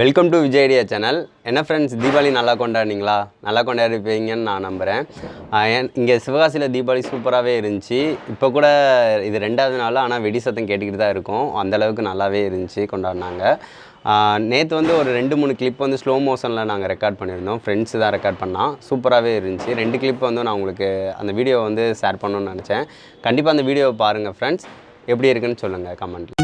Welcome to Vijay idea channel. என்ன friends, Deepavali நல்லா கொண்டாடினீங்களா? நல்லா கொண்டாடிருப்பீங்கன்னு நான் நம்புகிறேன். இங்கே சிவகாசியில் தீபாவளி சூப்பராகவே இருந்துச்சு. இப்போ கூட இது 2வது நாள், ஆனால் வெடி சத்தம் கேட்டுக்கிட்டு தான் இருக்கும். அந்தளவுக்கு நல்லாவே இருந்துச்சு, கொண்டாடினாங்க. நேற்று வந்து ஒரு 2-3 கிளிப் வந்து ஸ்லோ மோஷனில் நாங்கள் ரெக்கார்ட் பண்ணியிருந்தோம். ஃப்ரெண்ட்ஸு தான் ரெக்கார்ட் பண்ணால் சூப்பராகவே இருந்துச்சு. 2 கிளிப் வந்து நான் உங்களுக்கு அந்த வீடியோவை வந்து ஷேர் பண்ணணுன்னு நினச்சேன். கண்டிப்பாக அந்த வீடியோவை பாருங்கள் ஃப்ரெண்ட்ஸ். எப்படி இருக்குன்னு சொல்லுங்கள் கமெண்ட்டில்.